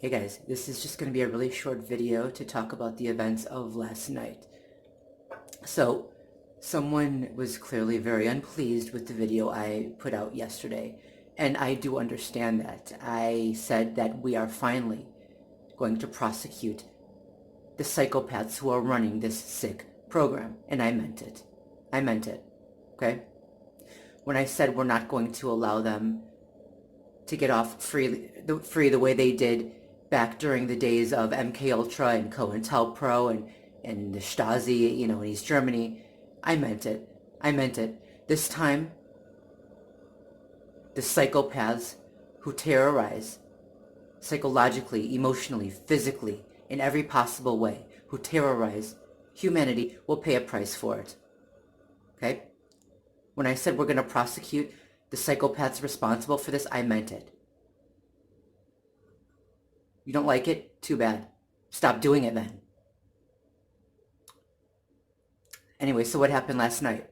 Hey guys, this is just going to be a really short video to talk about the events of last night. So, someone was clearly very unpleased with the video I put out yesterday, and I do understand that. I said that we are finally going to prosecute the psychopaths who are running this sick program, and I meant it. I meant it, okay? When I said we're not going to allow them to get off free the way they did back during the days of MK Ultra and COINTELPRO and the Stasi, in East Germany. I meant it. I meant it. This time, the psychopaths who terrorize psychologically, emotionally, physically, in every possible way, who terrorize humanity will pay a price for it. Okay? When I said we're going to prosecute the psychopaths responsible for this, I meant it. You don't like it? Too bad. Stop doing it then. Anyway, so what happened last night?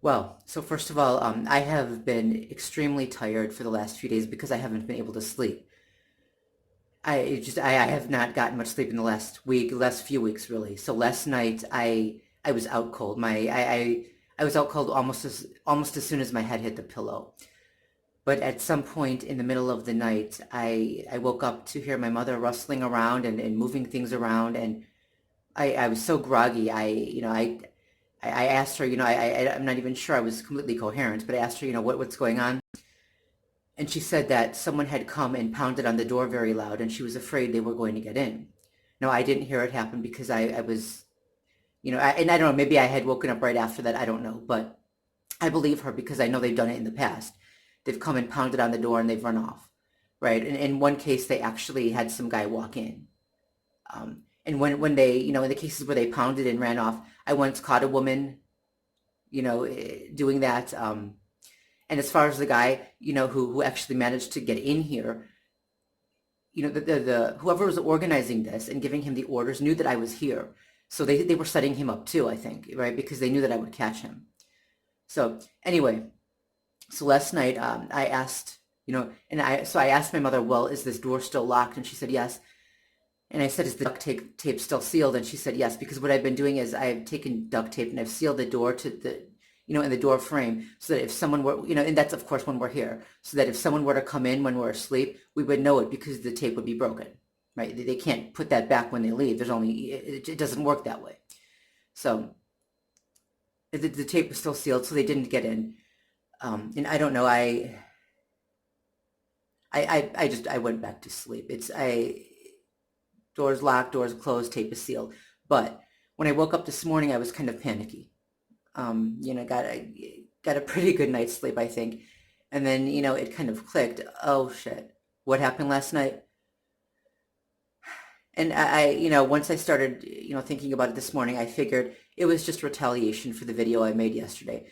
Well, so first of all, I have been extremely tired for the last few days because I haven't been able to sleep. I have not gotten much sleep in the last few weeks really. So last night I was out cold. I was out cold almost as soon as my head hit the pillow. But at some point in the middle of the night, I woke up to hear my mother rustling around and moving things around, and I was so groggy. I asked her, I'm not even sure I was completely coherent, but I asked her, what's going on? And she said that someone had come and pounded on the door very loud, and she was afraid they were going to get in. No, I didn't hear it happen because I was, and I don't know, maybe I had woken up right after that. I don't know, but I believe her because I know they've done it in the past. They've come and pounded on the door and they've run off, right? And in one case, they actually had some guy walk in. And when they, in the cases where they pounded and ran off, I once caught a woman, doing that. And as far as the guy, who actually managed to get in here, the whoever was organizing this and giving him the orders knew that I was here. So they were setting him up too, I think, right? Because they knew that I would catch him. So anyway, so last night I asked, I asked my mother, well, is this door still locked? And she said yes. And I said, is the duct tape still sealed? And she said yes, because what I've been doing is I've taken duct tape and I've sealed the door to the, in the door frame, so that if someone were, and that's of course when we're here, so that if someone were to come in when we're asleep, we would know it because the tape would be broken, right? They can't put that back when they leave. It doesn't work that way. So the tape was still sealed, so they didn't get in. And I don't know, I went back to sleep. Doors locked, doors closed, tape is sealed. But when I woke up this morning, I was kind of panicky. Got a pretty good night's sleep, I think. And then, it kind of clicked. Oh shit, what happened last night? And once I started, thinking about it this morning, I figured it was just retaliation for the video I made yesterday.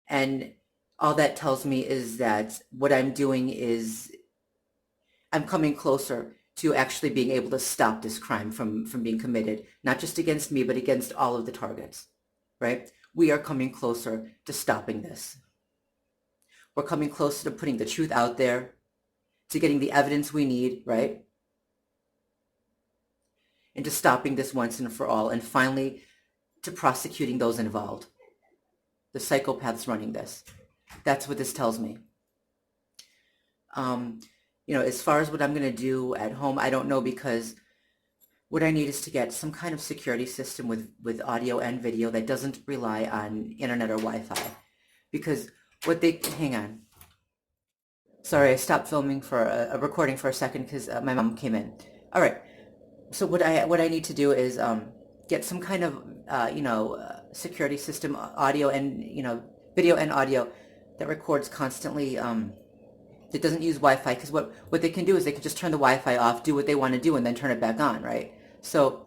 And all that tells me is that what I'm doing is I'm coming closer to actually being able to stop this crime from being committed, not just against me, but against all of the targets, right? We are coming closer to stopping this. We're coming closer to putting the truth out there, to getting the evidence we need, right? And to stopping this once and for all, and finally to prosecuting those involved, the psychopaths running this. That's what this tells me. As far as what I'm going to do at home, I don't know, because what I need is to get some kind of security system with audio and video that doesn't rely on internet or Wi-Fi. Because hang on. Sorry, I stopped filming for a recording for a second because my mom came in. All right. So what I need to do is get some kind of, security system, audio and, video and audio that records constantly, that doesn't use Wi-Fi, because what they can do is they can just turn the Wi-Fi off, do what they want to do, and then turn it back on, right? So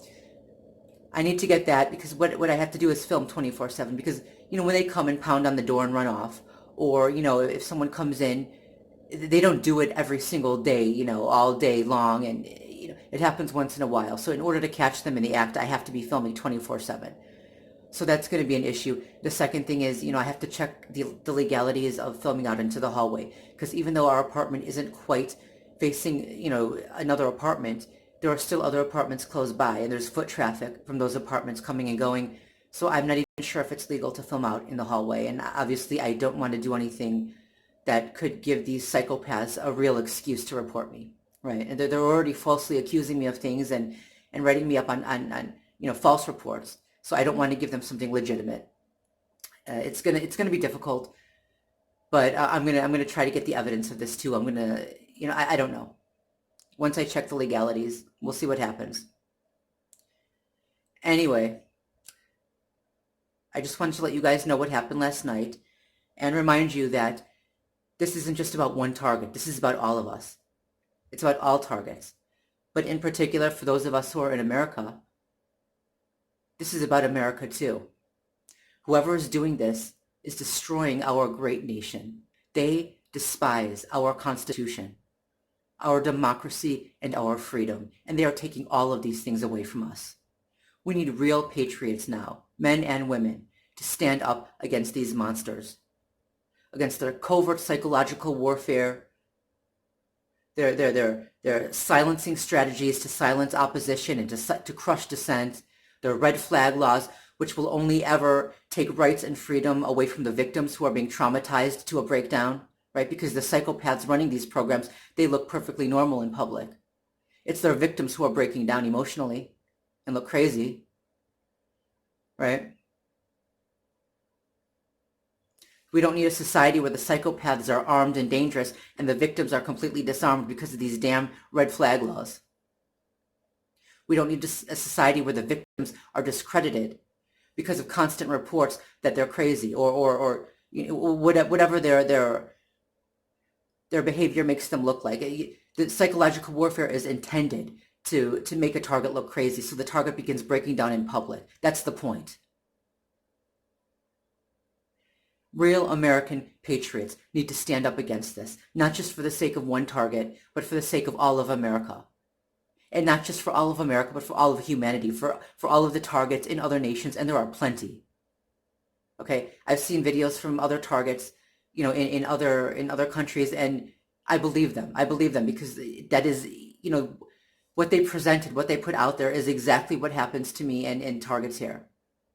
I need to get that, because what I have to do is film 24/7, because, when they come and pound on the door and run off, or, if someone comes in, they don't do it every single day, all day long, and, it happens once in a while. So in order to catch them in the act, I have to be filming 24/7. So that's going to be an issue. The second thing is, I have to check the legalities of filming out into the hallway, because even though our apartment isn't quite facing, another apartment, there are still other apartments close by, and there's foot traffic from those apartments coming and going. So I'm not even sure if it's legal to film out in the hallway. And obviously, I don't want to do anything that could give these psychopaths a real excuse to report me, right? And they're already falsely accusing me of things and writing me up on false reports. So I don't want to give them something legitimate. It's gonna be difficult, but I'm gonna try to get the evidence of this too. I'm gonna, I don't know. Once I check the legalities, we'll see what happens. Anyway, I just wanted to let you guys know what happened last night and remind you that this isn't just about one target. This is about all of us. It's about all targets. But in particular, for those of us who are in America, this is about America too. Whoever is doing this is destroying our great nation. They despise our Constitution, our democracy, and our freedom, and they are taking all of these things away from us. We need real patriots now, men and women, to stand up against these monsters, against their covert psychological warfare, their silencing strategies to silence opposition and to crush dissent, their red flag laws, which will only ever take rights and freedom away from the victims who are being traumatized to a breakdown, right? Because the psychopaths running these programs, they look perfectly normal in public. It's their victims who are breaking down emotionally and look crazy, right? We don't need a society where the psychopaths are armed and dangerous and the victims are completely disarmed because of these damn red flag laws. We don't need a society where the victims are discredited because of constant reports that they're crazy or whatever their behavior makes them look like. The psychological warfare is intended to make a target look crazy, so the target begins breaking down in public. That's the point. Real American patriots need to stand up against this, not just for the sake of one target, but for the sake of all of America. And not just for all of America, but for all of humanity, for all of the targets in other nations, and there are plenty. Okay, I've seen videos from other targets, in other countries, and I believe them. I believe them because that is, what they presented, what they put out there is exactly what happens to me and targets here,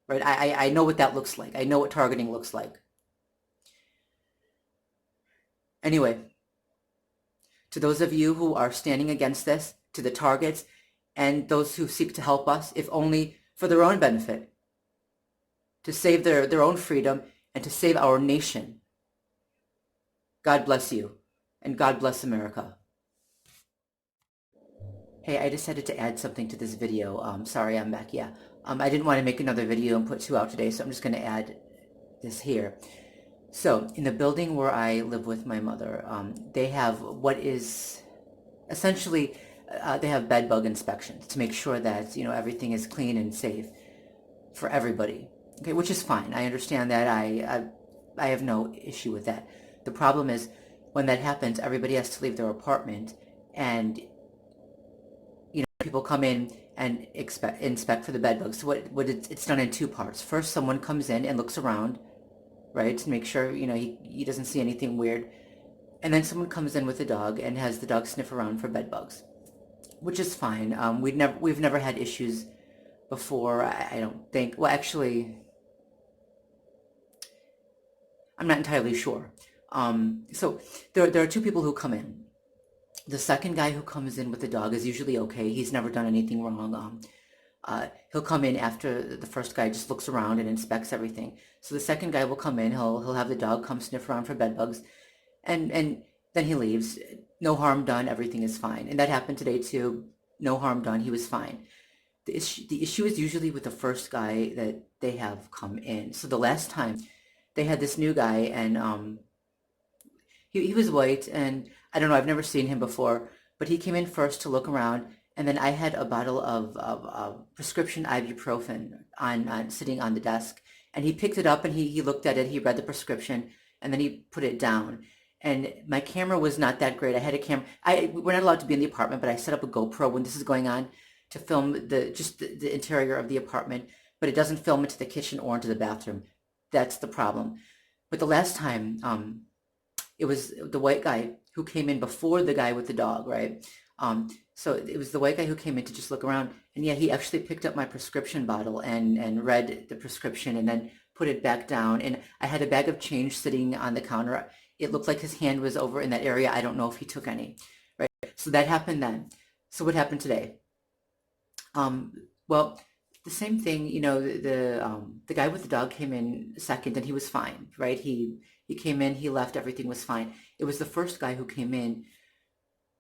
right? I know what that looks like. I know what targeting looks like. Anyway, to those of you who are standing against this, to the targets, and those who seek to help us, if only for their own benefit, to save their own freedom and to save our nation, God bless you, and God bless America. Hey, I decided to add something to this video. Sorry, I'm back. Yeah. I didn't want to make another video and put 2 out today, so I'm just going to add this here. So, in the building where I live with my mother, they have what is essentially, they have bed bug inspections to make sure that, everything is clean and safe for everybody. Okay, which is fine. I understand that. I have no issue with that. The problem is when that happens, everybody has to leave their apartment, and people come in and inspect for the bed bugs. So it's done in 2 parts. First, someone comes in and looks around, right, to make sure he doesn't see anything weird, and then someone comes in with a dog and has the dog sniff around for bed bugs, which is fine. We've never had issues before. I don't think. Well, actually, I'm not entirely sure. So there are 2 people who come in. The second guy who comes in with the dog is usually okay. He's never done anything wrong. He'll come in after the first guy just looks around and inspects everything. So the second guy will come in. He'll have the dog come sniff around for bed bugs, and then he leaves. No harm done. Everything is fine. And that happened today too. No harm done. He was fine. The issue is usually with the first guy that they have come in. So the last time they had this new guy, and he was white, and I don't know, I've never seen him before, but he came in first to look around, and then I had a bottle of prescription ibuprofen on sitting on the desk, and he picked it up and he looked at it, he read the prescription, and then he put it down. And my camera was not that great. I had a camera. We're not allowed to be in the apartment, but I set up a GoPro when this is going on to film the interior of the apartment, but it doesn't film into the kitchen or into the bathroom. That's the problem. But the last time, it was the white guy who came in before the guy with the dog, right? So it was the white guy who came in to just look around, and yeah, he actually picked up my prescription bottle and read the prescription and then put it back down. And I had a bag of change sitting on the counter. It looked like his hand was over in that area. I don't know if he took any, right? So that happened then. So what happened today? Well, the same thing, the guy with the dog came in second and he was fine, right? He came in, he left, everything was fine. It was the first guy who came in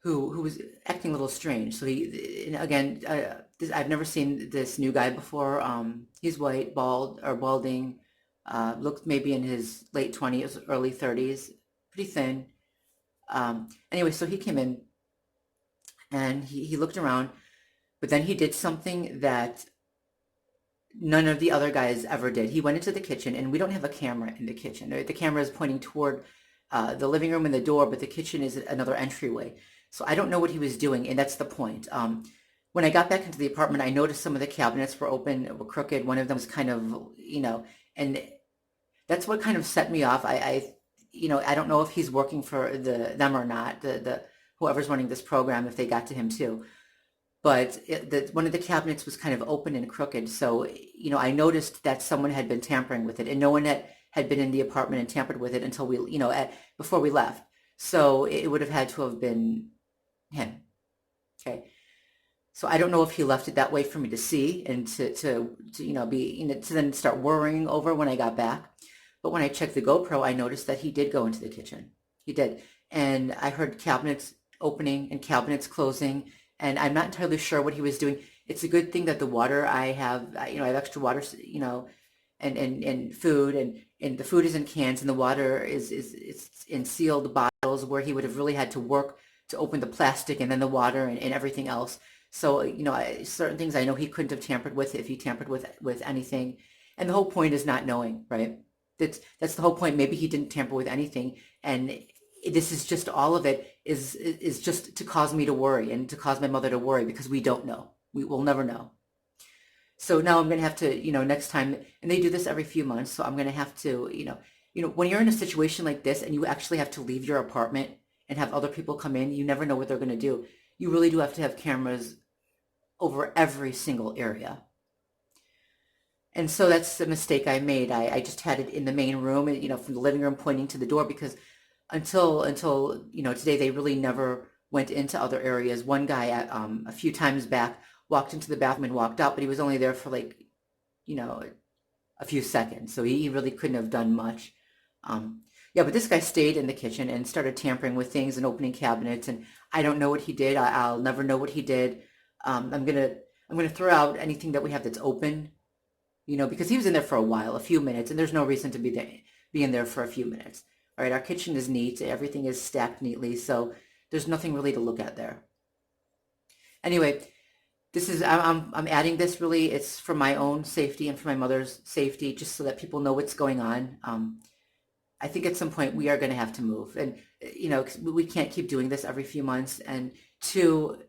who was acting a little strange. So he, and again, I've never seen this new guy before. He's white, bald or balding, looked maybe in his late 20s, early 30s, pretty thin. Anyway, so he came in and he looked around, but then he did something that none of the other guys ever did. He went into the kitchen, and we don't have a camera in the kitchen. The camera is pointing toward the living room and the door, but the kitchen is another entryway. So I don't know what he was doing, and that's the point. When I got back into the apartment, I noticed some of the cabinets were open, were crooked. One of them was kind of, and that's what kind of set me off. I don't know if he's working for them or not. The whoever's running this program, if they got to him too. But one of the cabinets was kind of open and crooked. So, I noticed that someone had been tampering with it, and no one had been in the apartment and tampered with it until before we left. So it would have had to have been him. Okay. So I don't know if he left it that way for me to see and to then start worrying over when I got back. But when I checked the GoPro, I noticed that he did go into the kitchen. He did. And I heard cabinets opening and cabinets closing, and I'm not entirely sure what he was doing. It's a good thing that the water I have, I have extra water, and food, and the food is in cans, and the water is in sealed bottles, where he would have really had to work to open the plastic and then the water and everything else. So, certain things I know he couldn't have tampered with if he tampered with anything. And the whole point is not knowing, right? That's the whole point. Maybe he didn't tamper with anything, and this is just all of it is just to cause me to worry and to cause my mother to worry, because we don't know. We will never know. So now I'm going to have to, next time, and they do this every few months, so I'm going to have to, when you're in a situation like this and you actually have to leave your apartment and have other people come in, you never know what they're going to do. You really do have to have cameras over every single area. And so that's the mistake I made. I just had it in the main room, and, from the living room pointing to the door, because until today, they really never went into other areas. One guy a few times back walked into the bathroom and walked out, but he was only there for a few seconds, so he really couldn't have done much. Yeah, but this guy stayed in the kitchen and started tampering with things and opening cabinets, and I don't know what he did. I'll never know what he did. I'm gonna throw out anything that we have that's open, because he was in there for a while, a few minutes, and there's no reason to be in there for a few minutes. All right, our kitchen is neat. Everything is stacked neatly, so there's nothing really to look at there. Anyway, I'm adding this, really. It's for my own safety and for my mother's safety, just so that people know what's going on. I think at some point we are going to have to move, and 'cause we can't keep doing this every few months. And two,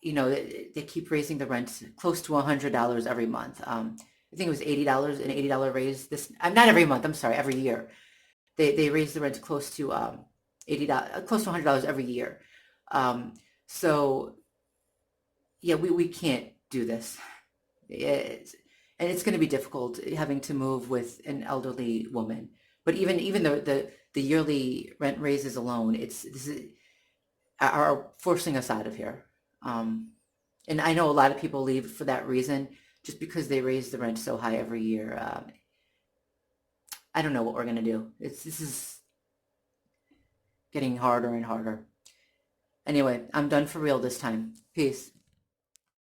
they keep raising the rent close to $100 every month. I think it was $80, an $80 raise this. I'm not every month. I'm sorry, every year. They raise the rent close to $80, close to $100 every year. So yeah, we can't do this. And it's going to be difficult having to move with an elderly woman. But even the yearly rent raises alone, are forcing us out of here. And I know a lot of people leave for that reason, just because they raise the rent so high every year. I don't know what we're going to do. This is getting harder and harder. Anyway, I'm done for real this time. Peace.